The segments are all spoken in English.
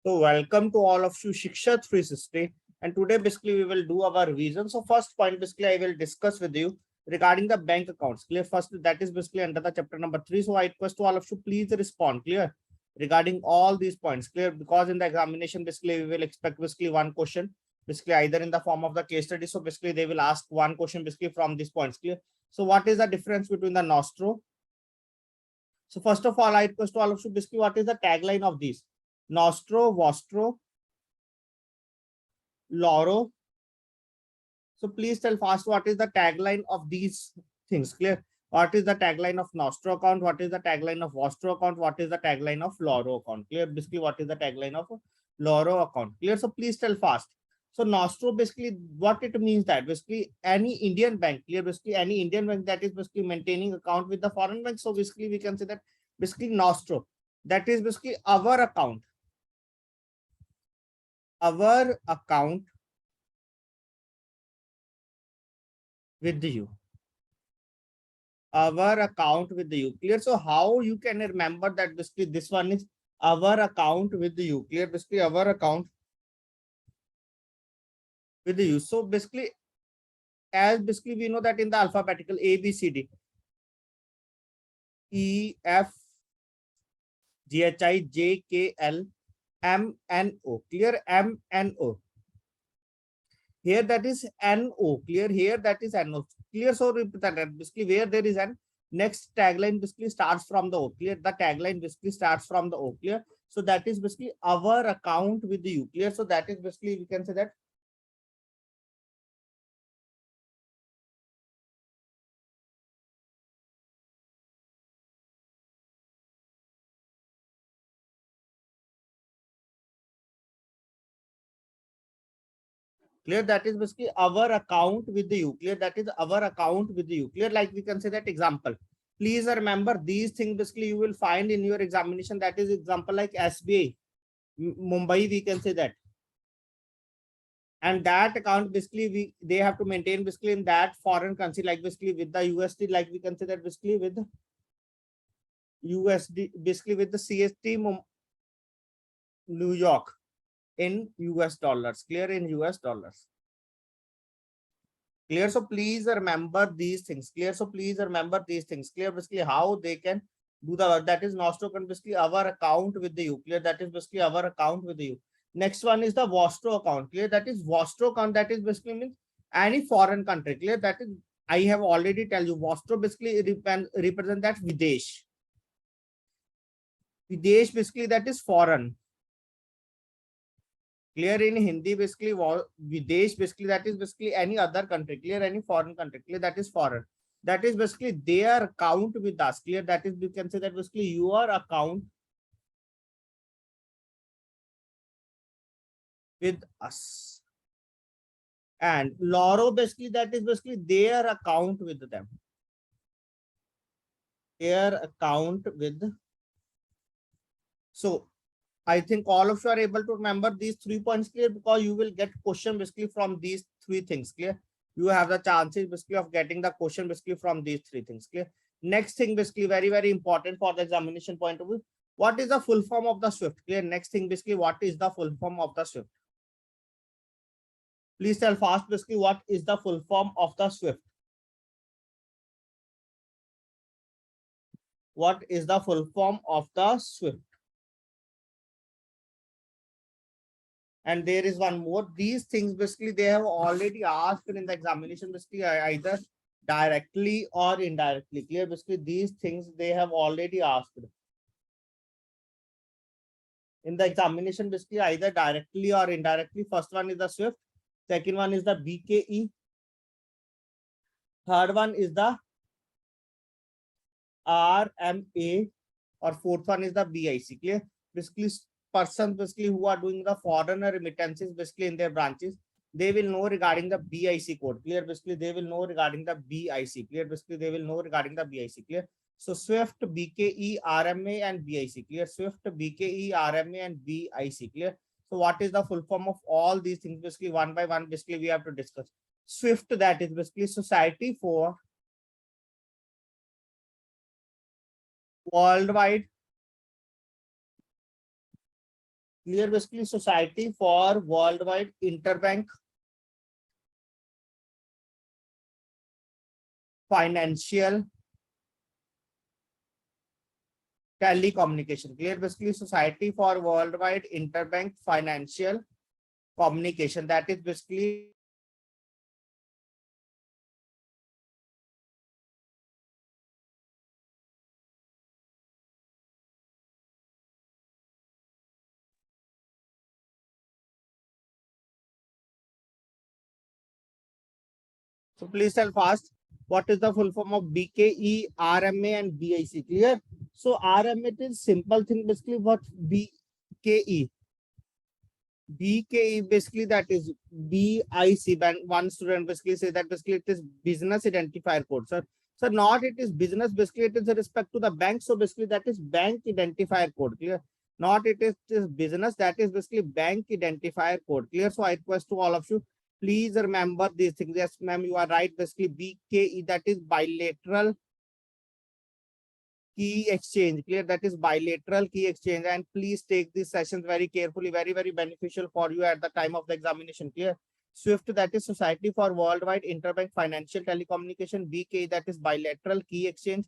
So welcome to all of you Shiksha 360, and today basically we will do our revision. So first point basically I will discuss with you regarding the bank accounts. Clear? First that is basically under the chapter number 3. So I request to all of you please respond clear regarding all these points. Clear? Because in the examination basically we will expect basically one question basically either in the form of the case study. So basically they will ask one question basically from these points. Clear? So what is the difference between the nostro? So first of all I request to all of you basically what is the tagline of these? Nostro, Vostro, Loro. So please tell fast what is the tagline of these things. Clear? What is the tagline of Nostro account? What is the tagline of Vostro account? What is the tagline of Loro account? Clear? Basically, what is the tagline of Loro account? Clear? So please tell fast. So Nostro basically what it means that basically any Indian bank, clear, basically any Indian bank that is basically maintaining account with the foreign bank. So basically we can say that basically Nostro, that is basically our account with you, our account with you. Clear? So how you can remember that basically this one is our account with you. Clear? Basically our account with you. So basically as basically we know that in the alphabetical A, B, C, D, E, F, G, H, I, J, K, L, M, N, O. Clear? M, N, O. Here that is NO. Clear? Here that is NO. Clear? So repeat that basically where there is an next tagline basically starts from the O. Clear? The tagline basically starts from the O. Clear? So that is basically our account with you. Clear? So that is basically we can say that clear, that is basically our account with you. Clear? That is our account with you. Clear? Like we can say that example. Please remember these things basically you will find in your examination. That is example like SBI, Mumbai, we can say that. And that account basically they have to maintain basically in that foreign currency, like basically with the USD, like we can say that basically with USD, basically with the CST New York in US dollars. Clear? In US dollars. Clear? So please remember these things. Clear? So please remember these things. Clear? Basically how they can do the work. That is Nostro and basically our account with the U. Clear? That is basically our account with the U. Next one is the Vostro account. Clear? That is Vostro account. That is basically means any foreign country. Clear? That is I have already tell you Vostro basically represent that Videsh. Videsh basically that is foreign. Clear? In Hindi basically Videsh basically that is basically any other country. Clear? Any foreign country. Clear? That is foreign. That is basically their account with us. Clear? That is you can say that basically your account with us. And Loro basically that is basically their account with them. Their account with. So I think all of you are able to remember these 3 points. Clear? Because you will get question basically from these 3 things. Clear? You have the chances basically of getting the question basically from these 3 things. Clear? Next thing basically very, very important for the examination point of view. What is the full form of the SWIFT? Clear? Next thing basically what is the full form of the SWIFT? Please tell fast basically what is the full form of the SWIFT? What is the full form of the SWIFT? And there is one more. These things basically they have already asked in the examination basically either directly or indirectly. Clear? Basically these things they have already asked in the examination basically either directly or indirectly. First one is the SWIFT. Second one is the BKE. Third one is the RMA, or fourth one is the BIC. Clear? Basically persons basically who are doing the foreigner remittances basically in their branches, they will know regarding the BIC code. Clear? Basically they will know regarding the BIC. Clear? Basically they will know regarding the BIC. Clear? So SWIFT, BKE, RMA and BIC. Clear? SWIFT, BKE, RMA and BIC. Clear? So what is the full form of all these things? Basically one by one basically we have to discuss. SWIFT, that is basically Society for Worldwide Clear, basically Society for Worldwide Interbank Financial Telecommunication. Clear, basically Society for Worldwide Interbank Financial Communication. That is basically so please tell fast what is the full form of BKE, RMA, and BIC. Clear? So RMA is simple thing basically what BKE. BKE basically that is BIC. One student basically say that basically it is business identifier code. Sir, so not it is business, basically it is with respect to the bank. So basically that is bank identifier code. Clear? Not it is business, that is basically bank identifier code. Clear? So I request to all of you, please remember these things. Yes, ma'am, you are right. Basically BKE, that is bilateral key exchange. Clear? That is bilateral key exchange. And please take these sessions very carefully, very beneficial for you at the time of the examination. Clear? SWIFT, that is Society for Worldwide Interbank Financial Telecommunication. BK, that is bilateral key exchange.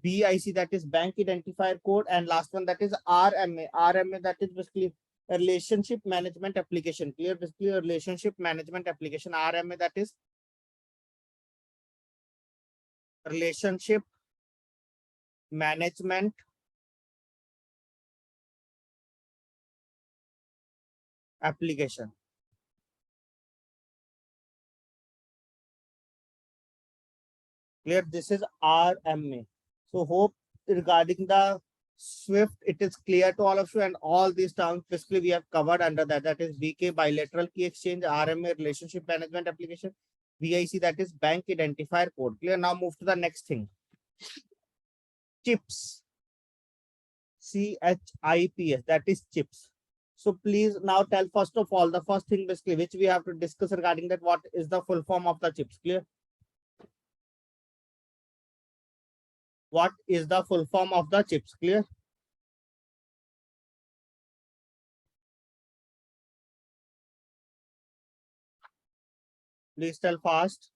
BIC, that is bank identifier code. And last one, that is RMA. RMA, that is basically a relationship management application. Clear? Basically a relationship management application. RMA, that is relationship management application. Clear? This is RMA. So hope regarding the SWIFT, it is clear to all of you, and all these terms basically we have covered under that. That is BK, bilateral key exchange, RMA, relationship management application, BIC, that is bank identifier code. Clear? Now move to the next thing. CHIPS. CHIPS, that is chips. So please now tell first of all, the first thing basically which we have to discuss regarding that, what is the full form of the chips. Clear? What is the full form of the chips? Clear? Please tell fast.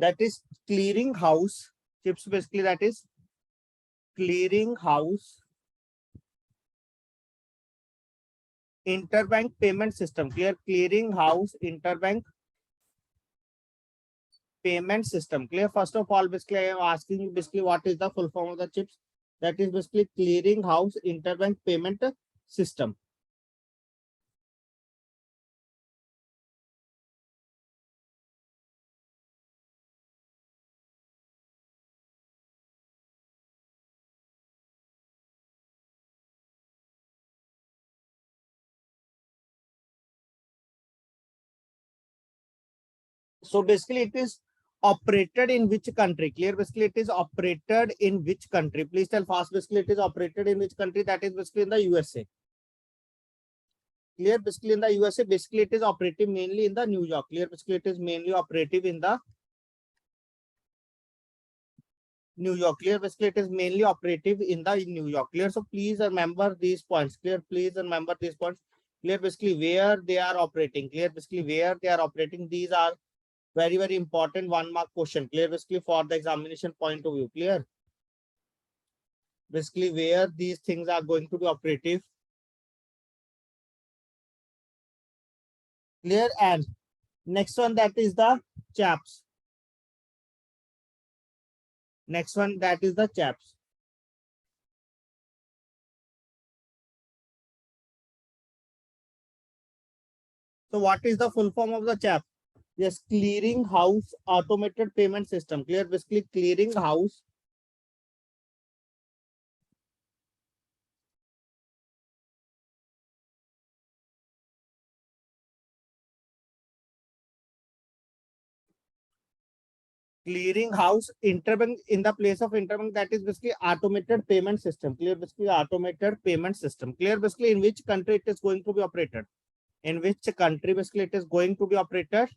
That is clearing house. Chips basically that is clearing house interbank payment system. Clear? Clearing house interbank payment system. Clear? First of all, basically I am asking you basically what is the full form of the chips. That is basically clearing house interbank payment system. So basically it is operated in which country? Clear? Basically it is operated in which country? Please tell fast. Basically it is operated in which country? That is basically in the USA. Clear? Basically in the USA, basically it is operative mainly in the New York. Clear? Basically it is mainly operative in the New York. Clear? Basically it is mainly operative in the New York. Clear? So please remember these points. Clear? Please remember these points. Clear? Basically where they are operating. Clear? Basically where they are operating. These are very important 1 mark question. Clear? Basically for the examination point of view. Clear? Basically where these things are going to be operative. Clear? And next one, that is the chaps. Next one, that is the chaps. So what is the full form of the chap? Yes, clearing house automated payment system. Clear? Basically clearing house clearing house interbank in the place of interbank, that is basically automated payment system. Clear, basically automated payment system. Clear, basically in which country it is going to be operated? In which country basically it is going to be operated?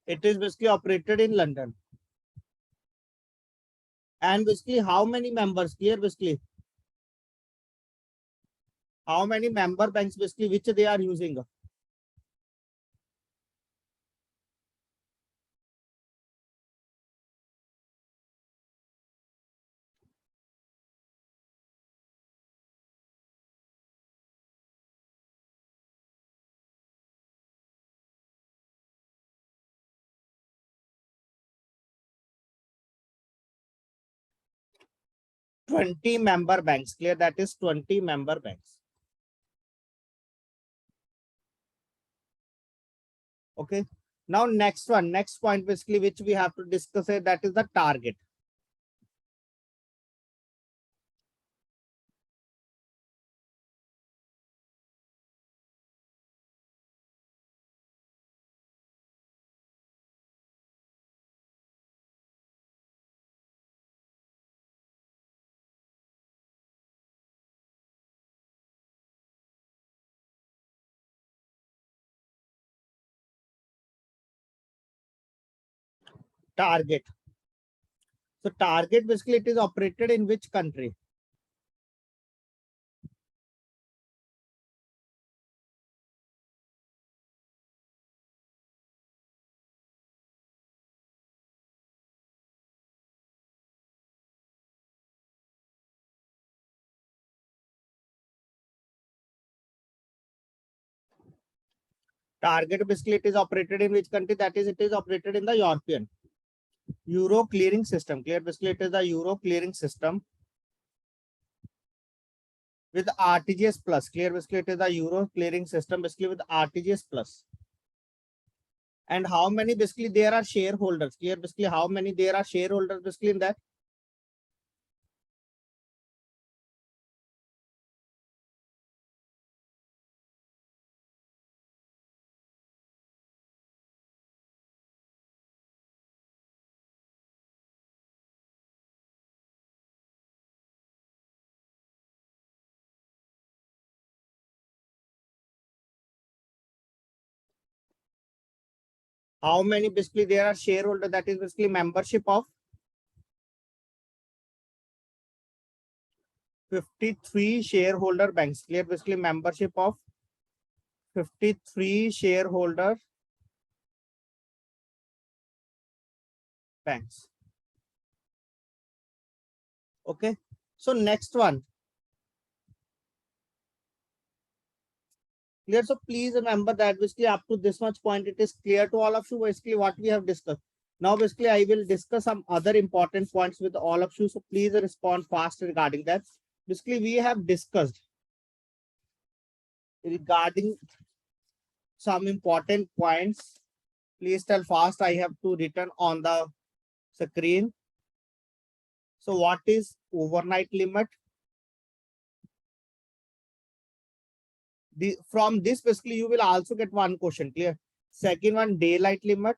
It is basically operated in London. And basically how many members? Clear, basically how many member banks basically which they are using? 20 member banks. Clear, that is 20 member banks. Okay. Now next one, next point basically which we have to discuss here, that is the target. Target. So target basically it is operated in which country? Target basically it is operated in which country? That is, it is operated in the European Euro clearing system. Clear, basically it is the Euro clearing system with RTGS plus. Clear, basically it is the Euro clearing system basically with RTGS plus. And how many basically there are shareholders? Clear, basically how many there are shareholders basically in that? How many basically there are shareholders? That is basically membership of 53 shareholder banks. Clear, basically membership of 53 shareholder banks. Okay. So next one. Clear. So please remember that basically up to this much point, it is clear to all of you basically what we have discussed. Now basically I will discuss some other important points with all of you. So please respond fast regarding that. Basically we have discussed regarding some important points. Please tell fast. I have to written on the screen. So what is overnight limit? From this basically you will also get one question. Clear. Second one, daylight limit.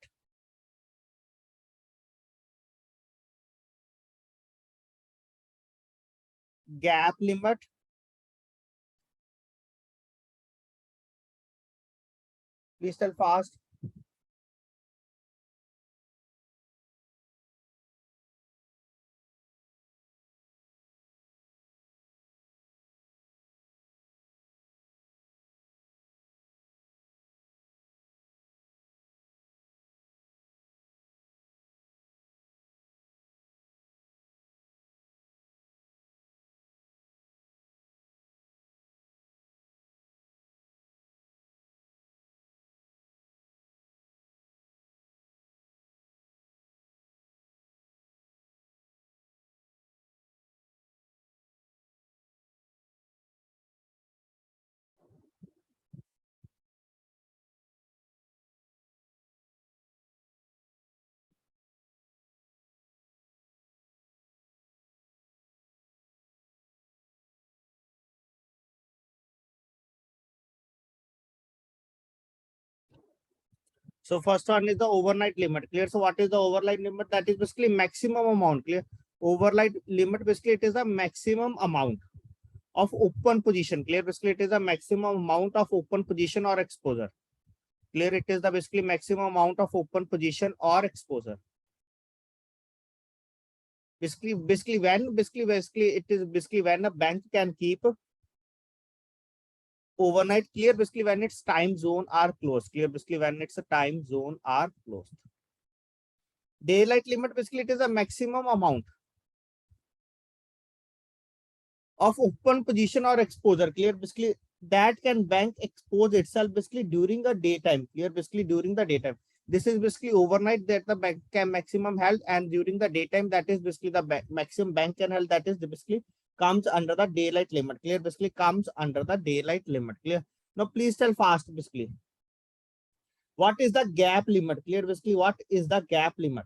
Gap limit. Please tell fast. So first one is the overnight limit. Clear? So what is the overnight limit? That is basically maximum amount. Clear? Overnight limit basically it is the maximum amount of open position. Clear? Basically it is the maximum amount of open position or exposure. Clear? It is the basically maximum amount of open position or exposure. Basically it is basically when a bank can keep overnight. Clear? Basically when its time zone are closed. Clear? Basically when its time zone are closed. Daylight limit basically it is a maximum amount of open position or exposure. Clear? Basically that can bank expose itself basically during a daytime. Clear? Basically during the daytime. This is basically overnight that the bank can maximum held, and during the daytime that is basically the maximum bank can held, that is basically comes under the daylight limit. Clear? Basically comes under the daylight limit. Clear? Now please tell fast basically. What is the gap limit? Clear? Basically what is the gap limit?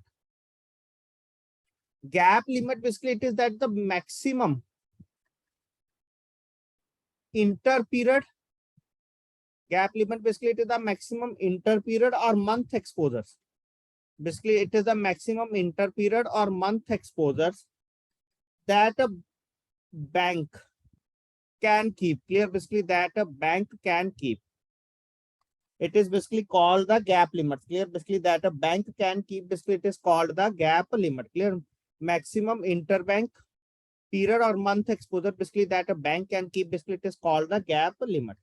Gap limit basically it is that the maximum inter period. Gap limit basically it is the maximum inter period or month exposures. Basically it is the maximum inter period or month exposures that a bank can keep. Clear? Basically that a bank can keep. It is basically called the gap limit. Clear? Basically that a bank can keep. Basically it is called the gap limit. Clear? Maximum interbank period or month exposure basically that a bank can keep. Basically it is called the gap limit.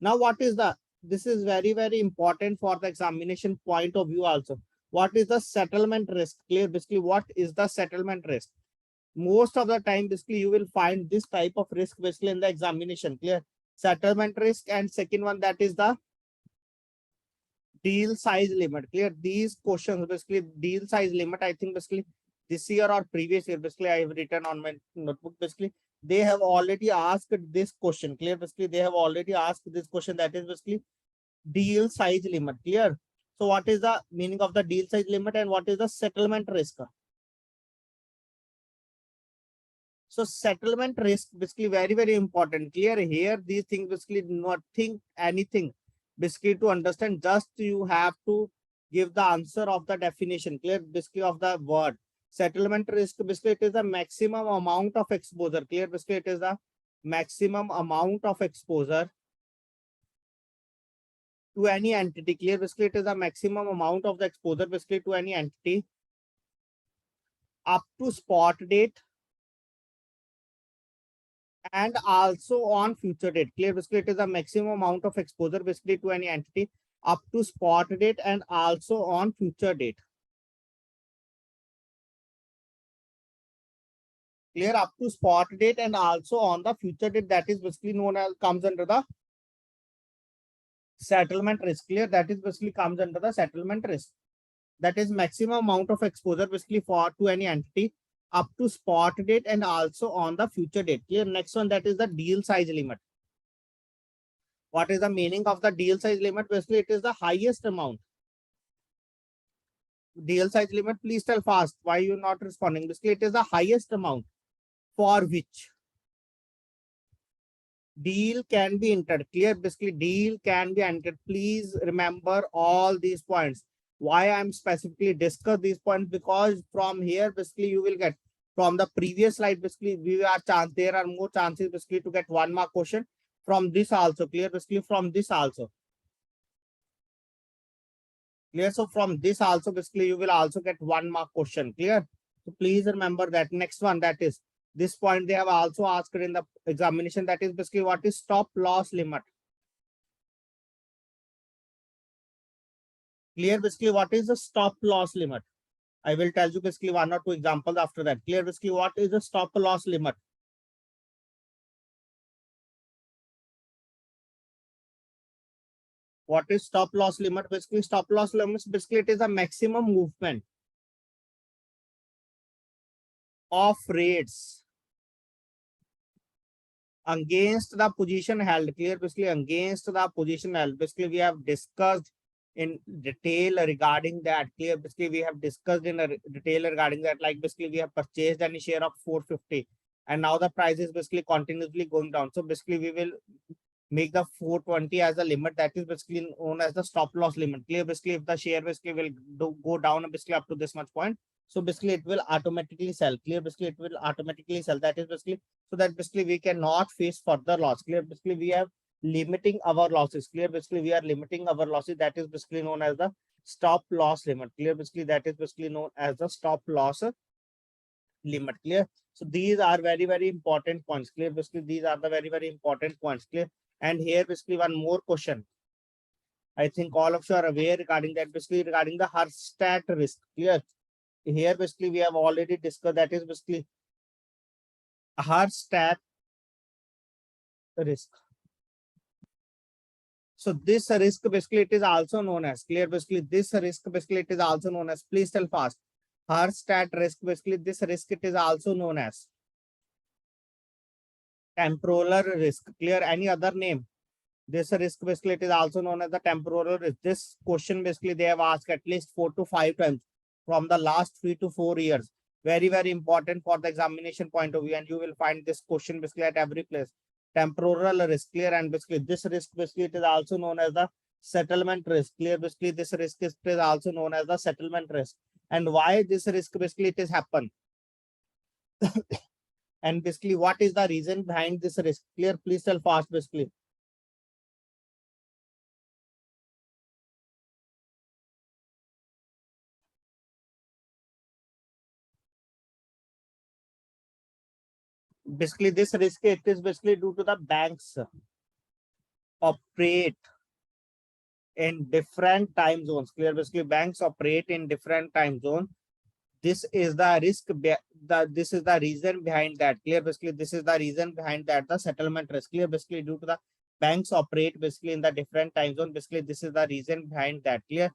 Now what is the, this is very important for the examination point of view also. What is the settlement risk? Clear? Basically what is the settlement risk? Most of the time basically you will find this type of risk basically in the examination. Clear? Settlement risk, and second one that is the deal size limit. Clear? These questions basically deal size limit, I think basically this year or previous year basically I have written on my notebook. Basically they have already asked this question. Clear? Basically they have already asked this question, that is basically deal size limit. Clear? So what is the meaning of the deal size limit and what is the settlement risk? So settlement risk basically very important. Clear? Here these things basically do not think anything basically to understand, just you have to give the answer of the definition. Clear? Basically of the word settlement risk, basically it is the maximum amount of exposure. Clear? Basically it is the maximum amount of exposure to any entity. Clear? Basically it is the maximum amount of the exposure basically to any entity up to spot date and also on future date. Clear? Basically it is the maximum amount of exposure basically to any entity up to spot date and also on future date. Clear? Up to spot date and also on the future date, that is basically known as, comes under the settlement risk. Clear? That is basically comes under the settlement risk. That is maximum amount of exposure basically for to any entity up to spot date and also on the future date. Clear? Next one, that is the deal size limit. What is the meaning of the deal size limit? Basically it is the highest amount. Deal size limit, please tell fast why you're not responding. Basically it is the highest amount for which deal can be entered. Clear? Basically deal can be entered. Please remember all these points. Why I'm specifically discuss these points, because from here basically you will get from the previous slide basically there are more chances basically to get 1 mark question from this also. Clear? Basically from this also. Clear? So from this also basically you will also get 1 mark question. Clear? So please remember that. Next one, that is this point they have also asked in the examination, that is basically what is stop loss limit. Clear? Basically what is the stop loss limit? I will tell you basically 1 or 2 examples after that. Clear? Basically what is the stop loss limit? What is stop loss limit? Basically stop loss limit basically it is a maximum movement of rates against the position held. Clear? Basically against the position held. Basically we have discussed in detail regarding that. Clear? Basically we have discussed in a detail regarding that, like basically we have purchased any share of 450 and now the price is basically continuously going down. So basically we will make the 420 as a limit, that is basically known as the stop loss limit. Clear? Basically, if the share basically will go down basically up to this much point, so basically it will automatically sell. Clear? Basically, it will automatically sell. That is basically so that basically we cannot face further loss. Clear? Basically, we have limiting our losses. Clear? Basically, we are limiting our losses. That is basically known as the stop loss limit. Clear? Basically, that is basically known as the stop loss limit. Clear? So these are very, very important points. Clear? Basically, these are the very, very important points. Clear? And here basically one more question. I think all of you are aware regarding that, basically regarding the Hurstad risk. Clear? Here basically we have already discussed, that is basically Hurstad risk. So this risk basically it is also known as, clear? Basically this risk basically it is also known as, please tell fast. Hurstad risk, basically this risk it is also known as temporal risk. Clear? Any other name? This risk basically it is also known as the temporal risk. This question basically they have asked at least 4 to 5 times from the last 3 to 4 years. Very, very important for the examination point of view, and you will find this question basically at every place. Temporal risk. Clear? And basically this risk basically it is also known as the settlement risk. Clear? Basically this risk is also known as the settlement risk. And why this risk basically it is happen? And basically what is the reason behind this risk? Clear? Please tell fast basically. Basically this risk it is basically due to the banks operate in different time zones. Clear? Basically banks operate in different time zones. This is the risk, this is the reason behind that. Clear? Basically this is the reason behind that, the settlement risk. Clear? Basically due to the banks operate basically in the different time zone, basically this is the reason behind that. Clear?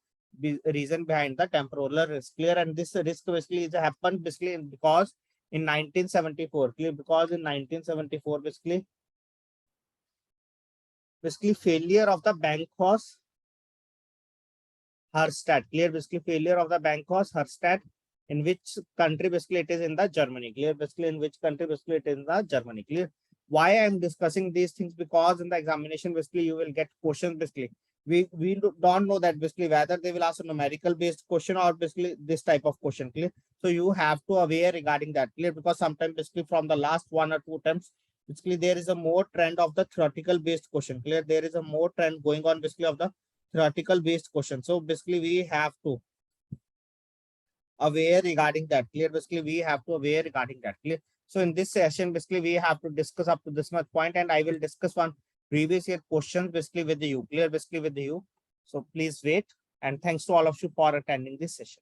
Reason behind the temporal risk. Clear? And this risk basically is happened basically because in 1974. Clear? Because in 1974 basically failure of the bank was Hurstad. Clear? Basically failure of the bank was Hurstad. In which country basically it is in the Germany. Clear? Basically in which country basically it is in the Germany. Clear? Why I am discussing these things? Because in the examination basically you will get questions basically. We don't know that basically whether they will ask a numerical based question or basically this type of question. Clear? So you have to aware regarding that. Clear? Because sometimes basically from the last 1 or 2 attempts, basically there is a more trend of the theoretical based question. Clear? There is a more trend going on basically of the theoretical based question. So basically we have to aware regarding that. Clear? Basically we have to aware regarding that. Clear? So in this session basically we have to discuss up to this much point, and I will discuss one previous year questions basically with you. Clear? Basically with you. So please wait, and thanks to all of you for attending this session.